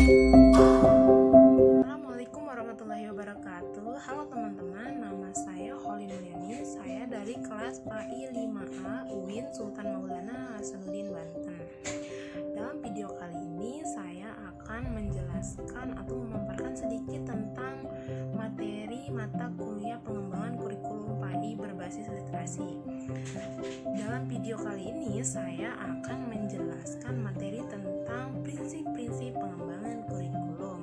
Assalamualaikum warahmatullahi wabarakatuh. Halo teman-teman, nama saya Holly Nuryani. Saya dari kelas PAI 5A UIN Sultan Maulana Hasanuddin Banten. Dalam video kali ini saya akan menjelaskan atau memaparkan sedikit tentang materi mata kuliah pengembangan kurikulum PAI berbasis literasi. Dalam video kali ini saya akan menjelaskan materi tentang prinsip-prinsip pengembangan kurikulum.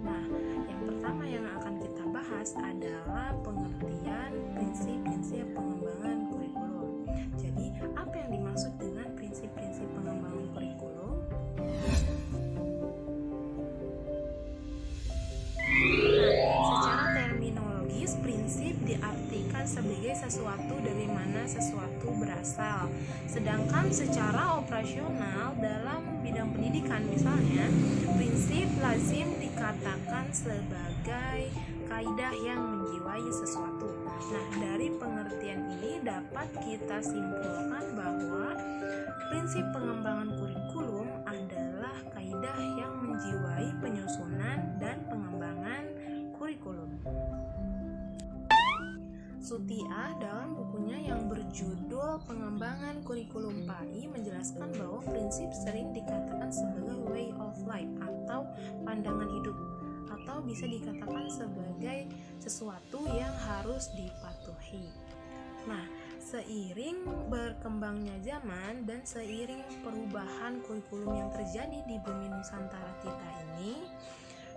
Nah, yang pertama yang akan kita bahas adalah pengertian prinsip-prinsip pengembangan kurikulum. Jadi, apa yang dimaksud dengan prinsip-prinsip pengembangan kurikulum? Secara terminologis, prinsip diartikan sebagai sesuatu dari mana sesuatu berasal. Sedangkan secara operasional dalam bidang pendidikan misalnya, prinsip lazim dikatakan sebagai kaidah yang menjiwai sesuatu. Nah, dari pengertian ini dapat kita simpulkan bahwa prinsip pengembangan kurikulum adalah kaidah yang menjiwai penyusunan dan pengembangan kurikulum. Sutia dalam bukunya yang berjudul Pengembangan Kurikulum PAI menjelaskan bahwa prinsip sering dikatakan sebagai way of life atau pandangan hidup, atau bisa dikatakan sebagai sesuatu yang harus dipatuhi. Nah, seiring berkembangnya zaman dan seiring perubahan kurikulum yang terjadi di bumi Nusantara kita ini,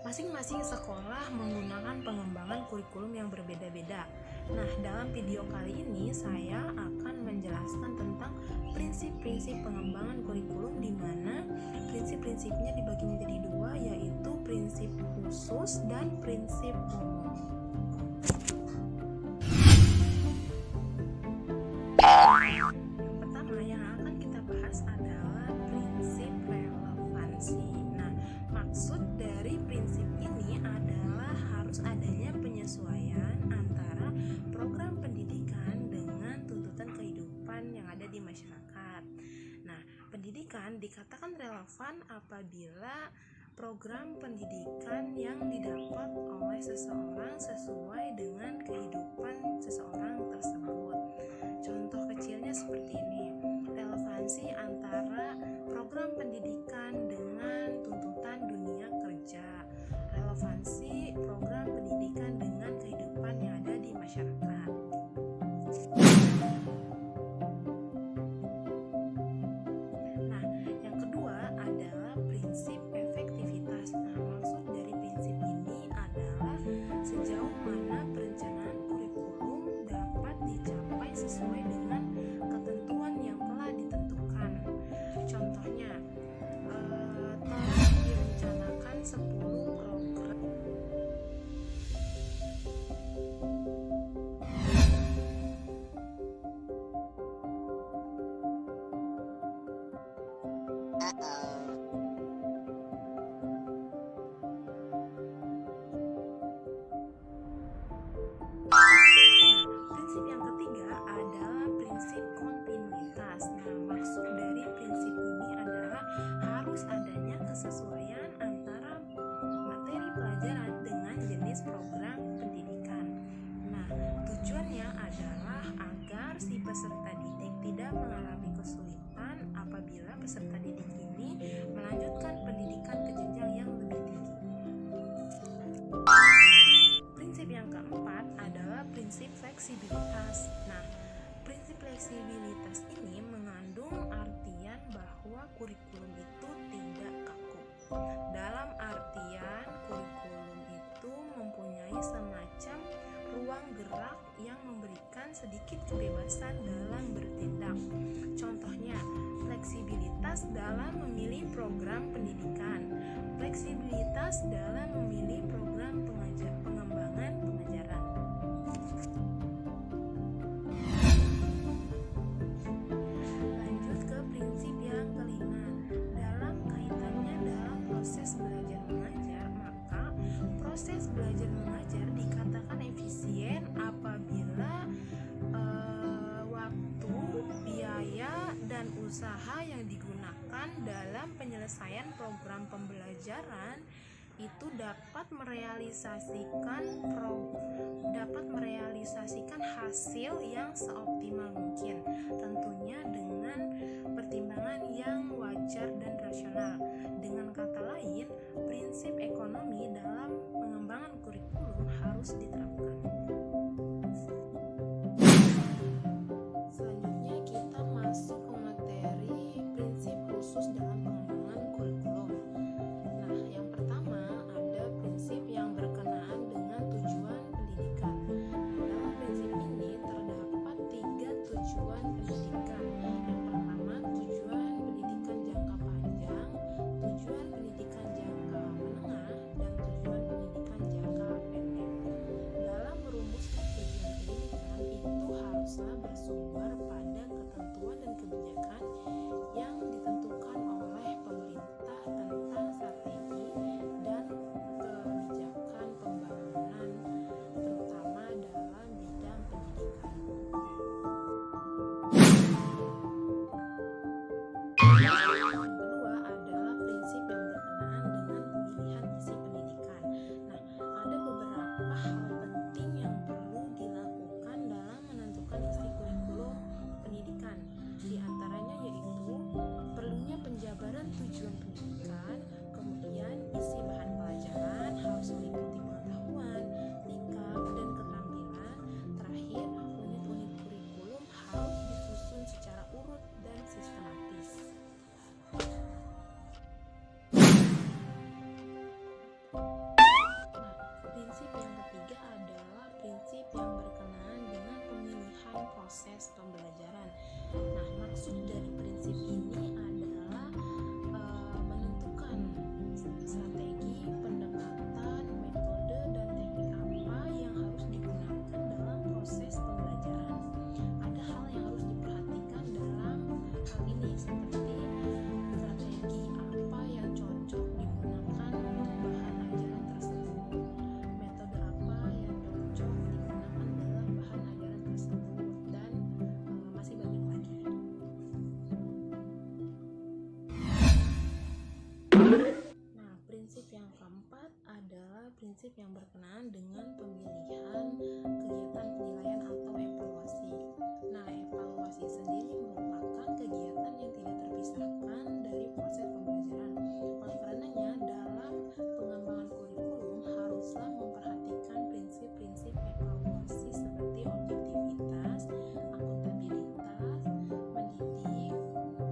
masing-masing sekolah menggunakan pengembangan kurikulum yang berbeda-beda. Nah, dalam video kali ini saya akan menjelaskan tentang prinsip-prinsip pengembangan kurikulum, di mana prinsip-prinsipnya dibagi menjadi dua, yaitu prinsip khusus dan prinsip umum. Yang pertama yang akan kita bahas adalah prinsip relevansi. Nah, maksud dari prinsip ini adalah harus adanya penyesuaian antara program pendidikan dengan tuntutan kehidupan yang ada di masyarakat. Nah, pendidikan dikatakan relevan apabila program pendidikan yang didapat oleh seseorang sesuai dengan kehidupan seseorang tersebut. Contoh kecilnya seperti ini. Relevansi antara program pendidikan dengan tuntutan dunia kerja. Relevansi program pendidikan dengan kehidupan yang ada di masyarakat. Nah, yang kedua adalah prinsip efektivitas. Nah, maksud dari prinsip ini adalah sejauh mana perencanaan kurikulum dapat dicapai sesuai dengan ketentuan yang telah ditentukan. Contohnya, telah direncanakan 10 program Prinsip yang ketiga adalah prinsip kontinuitas. Nah, maksud dari prinsip ini adalah harus adanya kesesuaian antara materi pelajaran dengan jenis program pendidikan. Nah, tujuannya adalah agar si peserta didik tidak mengalami kesulitan apabila peserta didik ini melanjutkan pendidikan ke jenjang yang lebih tinggi. Prinsip yang keempat adalah prinsip fleksibilitas. Nah, prinsip fleksibilitas ini mengandung artian bahwa kurikulum itu tidak kaku. Dalam artian kurikulum itu mempunyai semacam ruang gerak yang memberikan sedikit kebebasan dalam bertindak. Contohnya, fleksibilitas dalam memilih program pendidikan, fleksibilitas dalam memilih program pengembangan pengajaran. Lanjut ke prinsip yang kelima. Dalam kaitannya dalam proses belajar mengajar, maka proses belajar mengajar dikatakan efisien apabila waktu, biaya, dan usaha yang digunakan diterapkan dalam penyelesaian program pembelajaran itu dapat merealisasikan hasil yang seoptimal mungkin, tentunya dengan pertimbangan yang wajar dan rasional. Dengan kata lain, prinsip ekonomi dalam pengembangan kurikulum harus diterapkan. Selanjutnya kita masuk ke materi prinsip khusus dalam pengembangan kurikulum. Nah, yang pertama ada prinsip yang berkenaan dengan tujuan pendidikan. Dalam prinsip ini terdapat 3 tujuan pendidikan. Yang pertama, tujuan pendidikan jangka panjang, tujuan pendidikan jangka menengah, dan tujuan pendidikan jangka pendek. Dalam merumuskan tujuan pendidikan itu haruslah bersumber pada ketentuan dan kebijakan yang ditentukan oleh pemerintah tentang strategi dan kebijakan pembangunan, terutama dalam bidang pendidikan. Yang kedua adalah prinsip yang berkenaan dengan pemilihan isi pendidikan. Nah, ada beberapa hal penting yang perlu dilakukan dalam menentukan isi kurikulum pendidikan. Di antaranya yaitu perlunya penjabaran tujuan pendidikan, kemudian isi bahan pelajaran harus meliputi pengetahuan, sikap, dan keterampilan. Terakhir, unit-unit kurikulum harus disusun secara urut dan sistematis. Prinsip yang ketiga adalah prinsip yang berkenaan dengan pemilihan proses pembelajaran. Nah, maksud dari prinsip ini adalah menentukan strategi, pendekatan, metode, dan teknik apa yang harus digunakan dalam proses pembelajaran. Ada hal yang harus diperhatikan dalam hal ini, seperti strategi apa yang cocok digunakan untuk bahan ajaran tersebut, metode apa yang cocok digunakan dalam bahan ajaran tersebut, dan masih banyak lagi. Nah, prinsip yang keempat adalah prinsip yang berkenaan dengan pemilihan kegiatan penilaian atau evaluasi. Nah, evaluasi sendiri merupakan kegiatan yang tidak terpisahkan dari proses pembelajaran. Oleh karenanya, dalam pengembangan kurikulum haruslah memperhatikan prinsip-prinsip evaluasi seperti objektivitas, akuntabilitas, mendidik,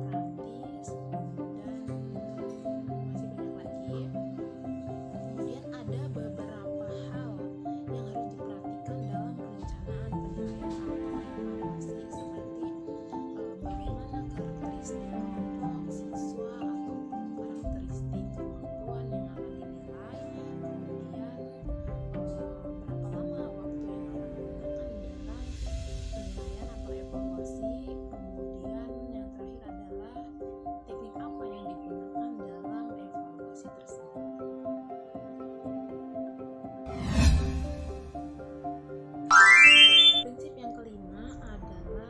praktis, dan masih banyak lagi. Kemudian ada beberapa hal yang harus diperhatikan dalam perencanaan penilaian atau evaluasi, seperti bagaimana karakteristik kelompok siswa atau karakteristik kemampuan yang akan dinilai, kemudian berapa lama waktu yang akan digunakan dalam penilaian atau evaluasi, kemudian yang terakhir adalah teknik apa yang digunakan dalam evaluasi tersebut. Prinsip yang kelima adalah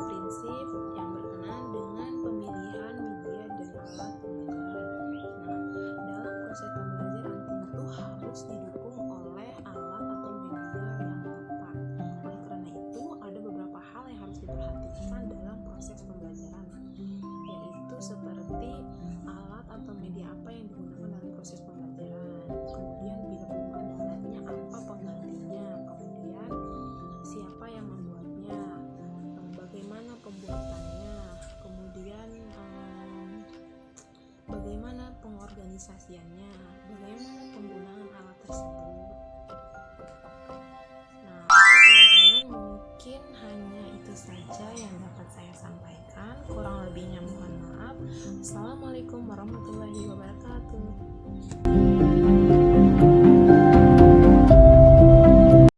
prinsip yang berkenaan dengan pemilihan media dan alat pembelajaran. Nah, dalam proses pembelajaran tentu harus didukung oleh alat atau media yang tepat. Oleh karena itu, ada beberapa hal yang harus diperhatikan dalam proses pembelajaran, yaitu seperti alat atau media apa yang digunakan dalam proses pembelajaran, kemudian bila belum ada alatnya apa penggantinya, kemudian siapa yang membuatnya, bagaimana pembuatannya, kemudian bagaimana pengorganisasiannya, bagaimana penggunaan alat tersebut. Nah, teman-teman, mungkin hanya itu saja yang dapat saya sampaikan. Kurang lebihnya mohon maaf. Assalamualaikum warahmatullahi wabarakatuh.